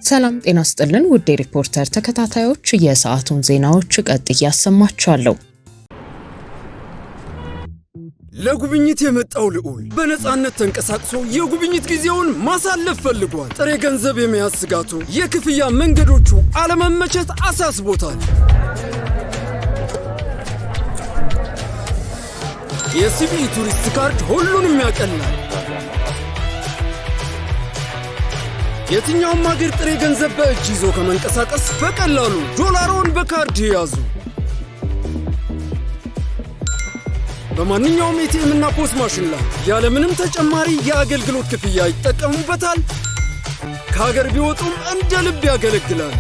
ሰላም ጤና ይስጥልን ውድ ሪፖርተር ተከታታዮች የሰዓቱን ዜናዎች ቀጥዬ ያሰማችኋለሁ። ለጉብኝት የመጣው ልዑል በነፃነት ተንቀሳቅሶ የጉብኝት ጊዜውን ማሳለፍ ፈልጓል። ጥሬ ገንዘብ የመያዝ ስጋቱ፣ የክፍያ መንገዶቹ አለመመቸት አሳስቦታል። የሲቢኢ ቱሪስት ካርድ ሁሉንም ያቀላል። የትኛውም ሀገር ጥሬ ገንዘብ በእጅ ይዞ ከመንቀሳቀስ በቀላሉ ዶላሮን በካርድ ያዙ። በማንኛውም ኤቲኤም እና ፖስ ማሽን ላይ ያለምንም ተጨማሪ የአገልግሎት ክፍያ ይጠቀሙበታል። ከሀገር ቢወጡም እንደ ልብ ያገለግላል።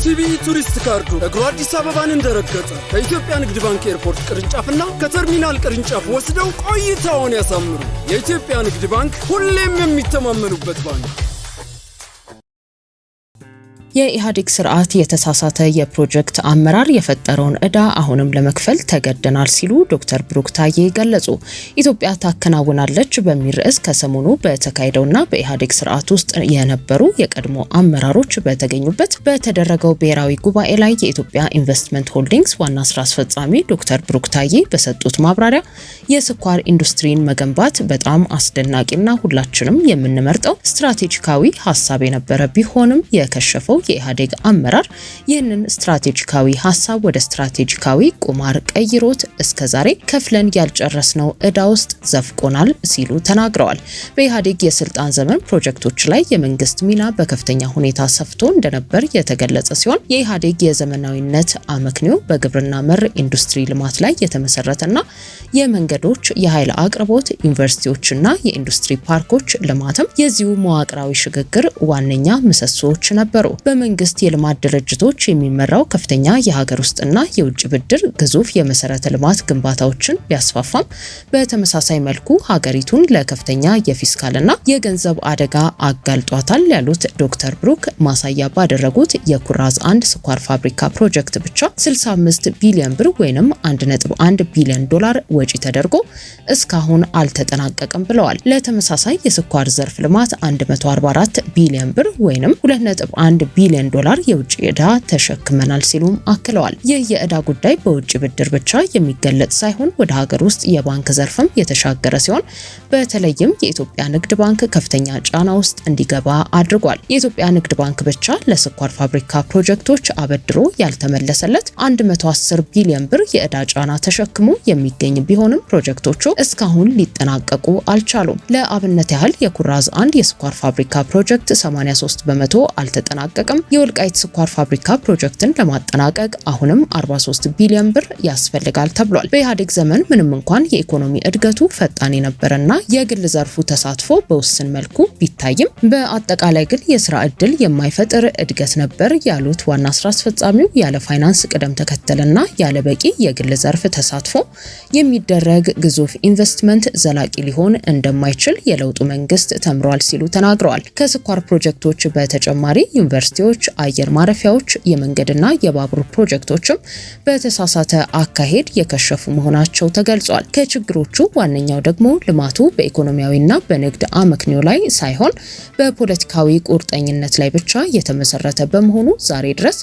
ሲቢኢ ቱሪስት ካርዱ እግሩ አዲስ አበባን እንደረገጠ ከኢትዮጵያ ንግድ ባንክ ኤርፖርት ቅርንጫፍና ከተርሚናል ቅርንጫፍ ወስደው ቆይታውን ያሳምሩ። የኢትዮጵያ ንግድ ባንክ ሁሌም የሚተማመኑበት ባንክ። የኢህአዴግ ስርዓት የተሳሳተ የፕሮጀክት አመራር የፈጠረውን ዕዳ አሁንም ለመክፈል ተገደናል ሲሉ ዶክተር ብሩክ ታዬ ገለጹ። ኢትዮጵያ ታከናውናለች በሚል ርዕስ ከሰሞኑ በተካሄደውና በኢህአዴግ ስርዓት ውስጥ የነበሩ የቀድሞ አመራሮች በተገኙበት በተደረገው ብሔራዊ ጉባኤ ላይ የኢትዮጵያ ኢንቨስትመንት ሆልዲንግስ ዋና ስራ አስፈጻሚ ዶክተር ብሩክ ታዬ በሰጡት ማብራሪያ የስኳር ኢንዱስትሪን መገንባት በጣም አስደናቂና ሁላችንም የምንመርጠው ስትራቴጂካዊ ሀሳብ የነበረ ቢሆንም የከሸፈው የኢህአዴግ አመራር ይህንን ስትራቴጂካዊ ሀሳብ ወደ ስትራቴጂካዊ ቁማር ቀይሮት እስከዛሬ ከፍለን ያልጨረስነው ዕዳ ውስጥ ዘፍቆናል ሲሉ ተናግረዋል። በኢህአዴግ የስልጣን ዘመን ፕሮጀክቶች ላይ የመንግስት ሚና በከፍተኛ ሁኔታ ሰፍቶ እንደነበር የተገለጸ ሲሆን የኢህአዴግ የዘመናዊነት አመክንዮ በግብርና መር ኢንዱስትሪ ልማት ላይ የተመሰረተና የመንገዶች፣ የኃይል አቅርቦት፣ ዩኒቨርሲቲዎችና የኢንዱስትሪ ፓርኮች ልማትም የዚሁ መዋቅራዊ ሽግግር ዋነኛ ምሰሶዎች ነበሩ። በመንግስት የልማት ድርጅቶች የሚመራው ከፍተኛ የሀገር ውስጥና የውጭ ብድር ግዙፍ የመሰረተ ልማት ግንባታዎችን ቢያስፋፋም በተመሳሳይ መልኩ ሀገሪቱን ለከፍተኛ የፊስካልና የገንዘብ አደጋ አጋልጧታል ያሉት ዶክተር ብሩክ ማሳያ ባደረጉት የኩራዝ 1 ስኳር ፋብሪካ ፕሮጀክት ብቻ 65 ቢሊዮን ብር ወይንም 1.1 ቢሊዮን ዶላር ወጪ ተደርጎ እስካሁን አልተጠናቀቀም ብለዋል። ለተመሳሳይ የስኳር ዘርፍ ልማት 144 ቢሊዮን ብር ወይንም 2.1 ቢሊዮን ዶላር የውጭ ዕዳ ተሸክመናል ሲሉም አክለዋል። ይህ የዕዳ ጉዳይ በውጭ ብድር ብቻ የሚገለጽ ሳይሆን ወደ ሀገር ውስጥ የባንክ ዘርፍም የተሻገረ ሲሆን በተለይም የኢትዮጵያ ንግድ ባንክ ከፍተኛ ጫና ውስጥ እንዲገባ አድርጓል። የኢትዮጵያ ንግድ ባንክ ብቻ ለስኳር ፋብሪካ ፕሮጀክቶች አበድሮ ያልተመለሰለት 110 ቢሊዮን ብር የዕዳ ጫና ተሸክሞ የሚገኝ ቢሆንም ፕሮጀክቶቹ እስካሁን ሊጠናቀቁ አልቻሉም። ለአብነት ያህል የኩራዝ 1 የስኳር ፋብሪካ ፕሮጀክት 83 በመቶ አልተጠናቀቀም። የወልቃይት ስኳር ፋብሪካ ፕሮጀክትን ለማጠናቀቅ አሁንም 43 ቢሊዮን ብር ያስፈልጋል ተብሏል። በኢህአዴግ ዘመን ምንም እንኳን የኢኮኖሚ እድገቱ ፈጣን የነበረና የግል ዘርፉ ተሳትፎ በውስን መልኩ ቢታይም በአጠቃላይ ግን የስራ ዕድል የማይፈጥር እድገት ነበር ያሉት ዋና ስራ አስፈጻሚው ያለ ፋይናንስ ቅደም ተከተልና ያለ በቂ የግል ዘርፍ ተሳትፎ የሚደረግ ግዙፍ ኢንቨስትመንት ዘላቂ ሊሆን እንደማይችል የለውጡ መንግስት ተምሯል ሲሉ ተናግረዋል። ከስኳር ፕሮጀክቶች በተጨማሪ ዩኒቨርሲቲዎች፣ አየር ማረፊያዎች፣ የመንገድና የባቡር ፕሮጀክቶችም በተሳሳተ አካሄድ የከሸፉ መሆናቸው ተገልጿል። ከችግሮቹ ዋነኛው ደግሞ ልማቱ በኢኮኖሚያዊና በንግድ አመክንዮ ላይ ሳይሆን በፖለቲካዊ ቁርጠኝነት ላይ ብቻ የተመሰረተ በመሆኑ ዛሬ ድረስ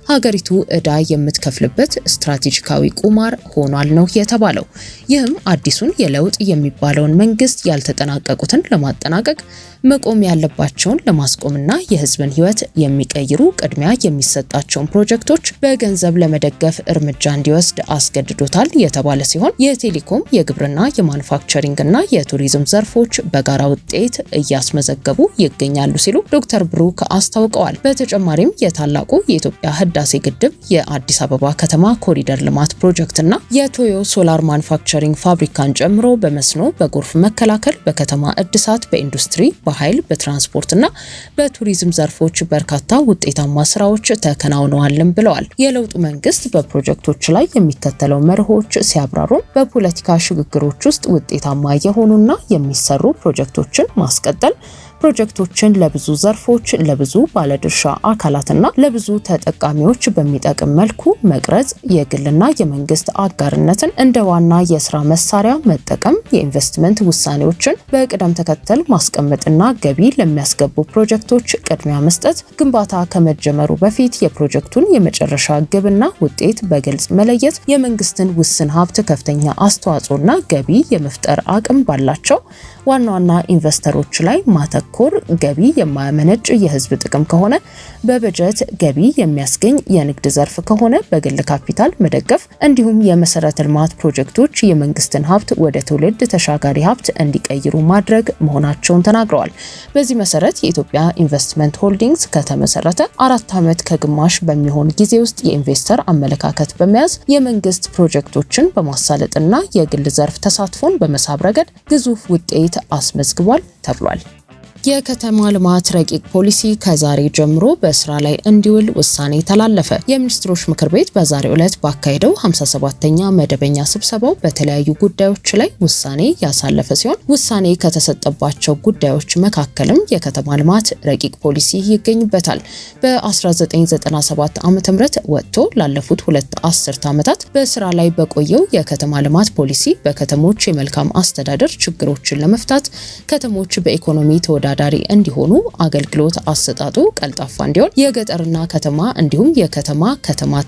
ሀገሪቱ ዕዳ የምትከፍልበት ስትራቴጂካዊ ቁማር ሆኗል ነው የተባለው። ይህም አዲሱን የለውጥ የሚባለውን መንግስት ያልተጠናቀቁትን ለማጠናቀቅ መቆም ያለባቸውን ለማስቆምና የህዝብን ህይወት የሚቀይሩ ቅድሚያ የሚሰጣቸውን ፕሮጀክቶች በገንዘብ ለመደገፍ እርምጃ እንዲወስድ አስገድዶታል የተባለ ሲሆን የቴሌኮም፣ የግብርና፣ የማኑፋክቸሪንግና የቱሪዝም ዘርፎች በጋራ ውጤት እያስመዘገቡ ይገኛሉ ሲሉ ዶክተር ብሩክ አስታውቀዋል። በተጨማሪም የታላቁ የኢትዮጵያ ህዳሴ ግድብ፣ የአዲስ አበባ ከተማ ኮሪደር ልማት ፕሮጀክትና የቶዮ ሶላር ማኑፋክቸሪንግ ፋብሪካን ጨምሮ በመስኖ፣ በጎርፍ መከላከል፣ በከተማ እድሳት፣ በኢንዱስትሪ፣ በኃይል፣ በትራንስፖርትና በቱሪዝም ዘርፎች በርካታ ውጤታማ ስራዎች ተከናውነዋልም ብለዋል። የለውጡ መንግስት በፕሮጀክቶች ላይ የሚከተለው መርሆች ሲያብራሩ በፖለቲካ ሽግግሮች ውስጥ ውጤታማ የሆኑና የሚሰሩ ፕሮጀክቶችን ማስቀጠል፣ ፕሮጀክቶችን ለብዙ ዘርፎች፣ ለብዙ ባለድርሻ አካላትና ለብዙ ተጠቃሚዎች በሚጠቅም መልኩ መቅረጽ፣ የግልና የመንግስት አጋርነትን እንደ ዋና የስራ መሳሪያ መጠቀም፣ የኢንቨስትመንት ውሳኔዎችን በቅደም ተከተል ማስቀመጥና ገቢ ለሚያስገቡ ፕሮጀክቶች ቅድሚያ መስጠት፣ ግንባታ ከመጀመሩ በፊት የፕሮጀክቱን የመጨረሻ ግብና ውጤት በግልጽ መለየት፣ የመንግስትን ውስን ሀብት ከፍተኛ አስተዋጽኦና ገቢ የመፍጠር አቅም ባላቸው ዋና ዋና ኢንቨስተሮች ላይ ማተኮር፣ ገቢ የማያመነጭ የህዝብ ጥቅም ከሆነ በበጀት ገቢ የሚያስገኝ የንግድ ዘርፍ ከሆነ በግል ካፒታል መደገፍ፣ እንዲሁም የመሰረተ ልማት ፕሮጀክቶች የመንግስትን ሀብት ወደ ትውልድ ተሻጋሪ ሀብት እንዲቀይሩ ማድረግ መሆናቸውን ተናግረዋል። በዚህ መሰረት የኢትዮጵያ ኢንቨስትመንት ሆልዲንግስ ከተመሰረተ 4 ዓመት ከግማሽ በሚሆን ጊዜ ውስጥ የኢንቨስተር አመለካከት በመያዝ የመንግስት ፕሮጀክቶችን በማሳለጥና የግል ዘርፍ ተሳትፎን በመሳብ ረገድ ግዙፍ ውጤት አስመዝግቧል ተብሏል። የከተማ ልማት ረቂቅ ፖሊሲ ከዛሬ ጀምሮ በስራ ላይ እንዲውል ውሳኔ ተላለፈ። የሚኒስትሮች ምክር ቤት በዛሬው ዕለት ባካሄደው 57ኛ መደበኛ ስብሰባው በተለያዩ ጉዳዮች ላይ ውሳኔ ያሳለፈ ሲሆን ውሳኔ ከተሰጠባቸው ጉዳዮች መካከልም የከተማ ልማት ረቂቅ ፖሊሲ ይገኝበታል። በ1997 ዓ.ም ወጥቶ ላለፉት 2 አስርት ዓመታት በስራ ላይ በቆየው የከተማ ልማት ፖሊሲ በከተሞች የመልካም አስተዳደር ችግሮችን ለመፍታት ከተሞች በኢኮኖሚ ተወዳዳሪ እንዲሆኑ፣ አገልግሎት አሰጣጡ ቀልጣፋ እንዲሆን፣ የገጠርና ከተማ እንዲሁም የከተማ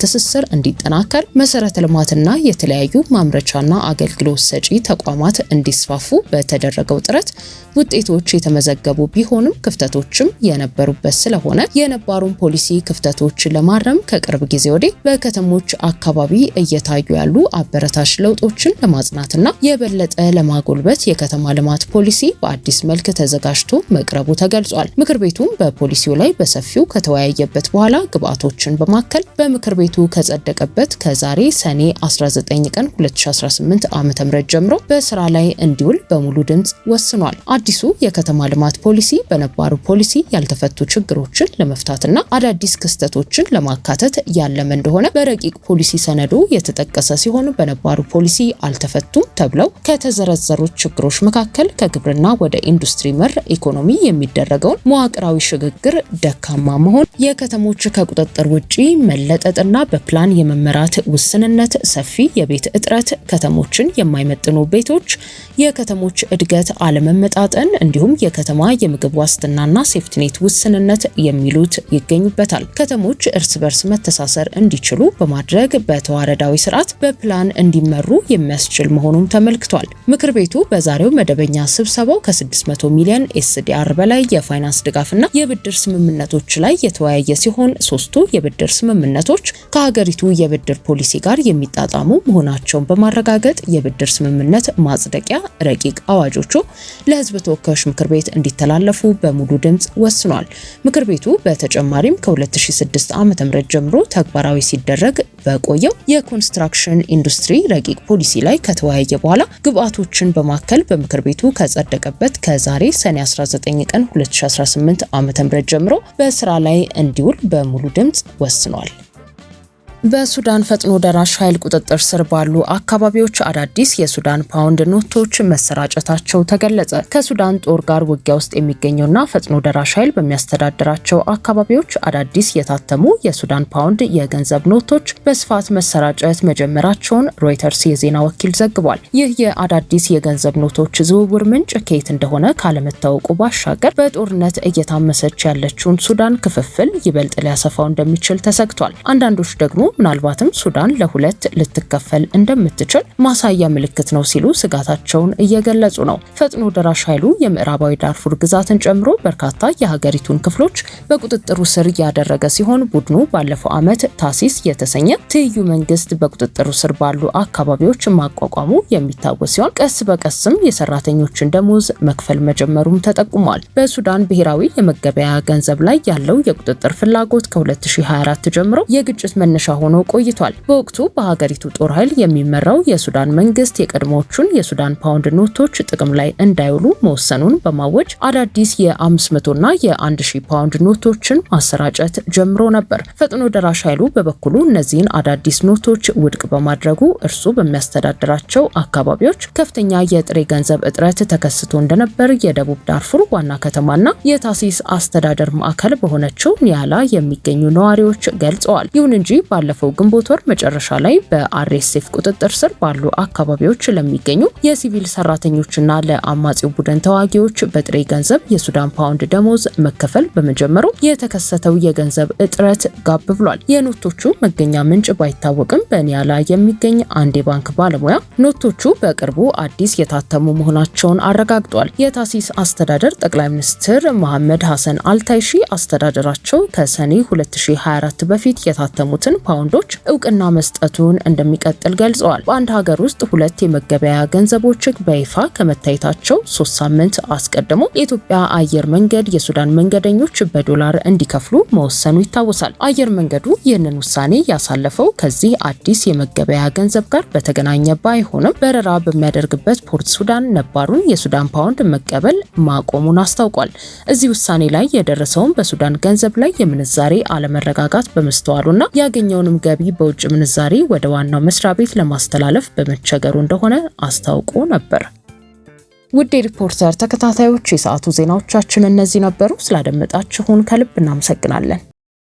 ትስስር እንዲጠናከር፣ መሰረተ ልማትና የተለያዩ ማምረቻና አገልግሎት ሰጪ ተቋማት እንዲስፋፉ በተደረገው ጥረት ውጤቶች የተመዘገቡ ቢሆንም ክፍተቶችም የነበሩበት ስለሆነ የነባሩን ፖሊሲ ክፍተቶች ለማረም ከቅርብ ጊዜ ወዲህ በከተሞች አካባቢ እየታዩ ያሉ አበረታች ለውጦችን ለማጽናትና የበለጠ ለማጎልበት የከተማ ልማት ፖሊሲ በአዲስ መልክ ተዘጋጅቶ መቅረቡ ተገልጿል። ምክር ቤቱም በፖሊሲው ላይ በሰፊው ከተወያየበት በኋላ ግብአቶችን በማከል በምክር ቤቱ ከጸደቀበት ከዛሬ ሰኔ 19 ቀን 2018 ዓ.ም ጀምሮ በስራ ላይ እንዲውል በሙሉ ድምጽ ወስኗል። አዲሱ የከተማ ልማት ፖሊሲ በነባሩ ፖሊሲ ያልተፈቱ ችግሮችን ለመፍታትና አዳዲስ ክስተቶችን ለማካተት ያለመ እንደሆነ በረቂቅ ፖሊሲ ሰነዱ የተጠቀሰ ሲሆን በነባሩ ፖሊሲ አልተፈቱም ተብለው ከተዘረዘሩት ችግሮች መካከል ከግብርና ወደ ኢንዱስትሪ መር ኢኮኖሚ የሚደረገውን መዋቅራዊ ሽግግር ደካማ መሆን፣ የከተሞች ከቁጥጥር ውጪ መለጠጥና በፕላን የመመራት ውስንነት፣ ሰፊ የቤት እጥረት፣ ከተሞችን የማይመጥኑ ቤቶች፣ የከተሞች እድገት አለመመጣጠን እንዲሁም የከተማ የምግብ ዋስትናና ሴፍቲኔት ውስንነት የሚሉት ይገኙበታል። ከተሞች እርስ በርስ መተሳሰር እንዲችሉ በማድረግ በተዋረዳዊ ስርዓት በፕላን እንዲመሩ የሚያስችል መሆኑም ተመልክቷል። ምክር ቤቱ በዛሬው መደበኛ ስብሰባው ከ600 ሚሊዮን ኤስዲአር በላይ የፋይናንስ ድጋፍና የብድር ስምምነቶች ላይ የተወያየ ሲሆን 3ቱ የብድር ስምምነቶች ከሀገሪቱ የብድር ፖሊሲ ጋር የሚጣጣሙ መሆናቸውን በማረጋገጥ የብድር ስምምነት ማጽደቂያ ረቂቅ አዋጆቹ ለሕዝብ ተወካዮች ምክር ቤት እንዲተላለፉ በሙሉ ድምጽ ወስኗል። ምክር ቤቱ በተጨማሪም ከ2006 ዓ.ም ጀምሮ ተግባራዊ ሲደረግ በቆየው የኮንስትራክሽን ኢንዱስትሪ ረቂቅ ፖሊሲ ላይ ከተወያየ በኋላ ግብአቶችን በማከል በምክር ቤቱ ከጸደቀበት ከዛሬ ሰኔ 19 ቀን 2018 ዓ.ም ጀምሮ በስራ ላይ እንዲውል በሙሉ ድምጽ ወስኗል። በሱዳን ፈጥኖ ደራሽ ኃይል ቁጥጥር ስር ባሉ አካባቢዎች አዳዲስ የሱዳን ፓውንድ ኖቶች መሰራጨታቸው ተገለጸ። ከሱዳን ጦር ጋር ውጊያ ውስጥ የሚገኘውና ፈጥኖ ደራሽ ኃይል በሚያስተዳድራቸው አካባቢዎች አዳዲስ የታተሙ የሱዳን ፓውንድ የገንዘብ ኖቶች በስፋት መሰራጨት መጀመራቸውን ሮይተርስ የዜና ወኪል ዘግቧል። ይህ የአዳዲስ የገንዘብ ኖቶች ዝውውር ምንጭ ከየት እንደሆነ ካለመታወቁ ባሻገር በጦርነት እየታመሰች ያለችውን ሱዳን ክፍፍል ይበልጥ ሊያሰፋው እንደሚችል ተሰግቷል። አንዳንዶች ደግሞ ምናልባትም ሱዳን ለሁለት ልትከፈል እንደምትችል ማሳያ ምልክት ነው ሲሉ ስጋታቸውን እየገለጹ ነው። ፈጥኖ ደራሽ ኃይሉ የምዕራባዊ ዳርፉር ግዛትን ጨምሮ በርካታ የሀገሪቱን ክፍሎች በቁጥጥሩ ስር ያደረገ ሲሆን ቡድኑ ባለፈው ዓመት ታሲስ የተሰኘ ትይዩ መንግስት በቁጥጥሩ ስር ባሉ አካባቢዎች ማቋቋሙ የሚታወስ ሲሆን ቀስ በቀስም የሰራተኞችን ደሞዝ መክፈል መጀመሩም ተጠቁሟል። በሱዳን ብሔራዊ የመገበያያ ገንዘብ ላይ ያለው የቁጥጥር ፍላጎት ከ2024 ጀምሮ የግጭት መነሻ ሆኖ ቆይቷል። በወቅቱ በሀገሪቱ ጦር ኃይል የሚመራው የሱዳን መንግስት የቀድሞዎቹን የሱዳን ፓውንድ ኖቶች ጥቅም ላይ እንዳይውሉ መወሰኑን በማወጅ አዳዲስ የ500ና የ1000 ፓውንድ ኖቶችን ማሰራጨት ጀምሮ ነበር። ፈጥኖ ደራሽ ኃይሉ በበኩሉ እነዚህን አዳዲስ ኖቶች ውድቅ በማድረጉ እርሱ በሚያስተዳድራቸው አካባቢዎች ከፍተኛ የጥሬ ገንዘብ እጥረት ተከስቶ እንደነበር የደቡብ ዳርፉር ዋና ከተማና የታሲስ አስተዳደር ማዕከል በሆነችው ኒያላ የሚገኙ ነዋሪዎች ገልጸዋል። ይሁን እንጂ ባለፈው ግንቦት ወር መጨረሻ ላይ በአርኤስኤፍ ቁጥጥር ስር ባሉ አካባቢዎች ለሚገኙ የሲቪል ሰራተኞችና ለአማጺው ቡድን ተዋጊዎች በጥሬ ገንዘብ የሱዳን ፓውንድ ደሞዝ መከፈል በመጀመሩ የተከሰተው የገንዘብ እጥረት ጋብ ብሏል። የኖቶቹ መገኛ ምንጭ ባይታወቅም በኒያላ የሚገኝ አንድ የባንክ ባለሙያ ኖቶቹ በቅርቡ አዲስ የታተሙ መሆናቸውን አረጋግጧል። የታሲስ አስተዳደር ጠቅላይ ሚኒስትር መሐመድ ሐሰን አልታይሺ አስተዳደራቸው ከሰኔ 2024 በፊት የታተሙትን ፓውንዶች እውቅና መስጠቱን እንደሚቀጥል ገልጸዋል። በአንድ ሀገር ውስጥ ሁለት የመገበያያ ገንዘቦች በይፋ ከመታየታቸው 3 ሳምንት አስቀድሞ የኢትዮጵያ አየር መንገድ የሱዳን መንገደኞች በዶላር እንዲከፍሉ መወሰኑ ይታወሳል። አየር መንገዱ ይህንን ውሳኔ ያሳለፈው ከዚህ አዲስ የመገበያያ ገንዘብ ጋር በተገናኘ ባይሆንም በረራ በሚያደርግበት ፖርት ሱዳን ነባሩን የሱዳን ፓውንድ መቀበል ማቆሙን አስታውቋል። እዚህ ውሳኔ ላይ የደረሰውን በሱዳን ገንዘብ ላይ የምንዛሬ አለመረጋጋት በመስተዋሉና ያገኘውንም ገቢ በውጭ ምንዛሬ ወደ ዋናው መስሪያ ቤት ለማስተላለፍ በመቸገሩ እንደሆነ አስታውቆ ነበር። ውድ ሪፖርተር ተከታታዮች የሰዓቱ ዜናዎቻችን እነዚህ ነበሩ። ስላደመጣችሁን ከልብ እናመሰግናለን።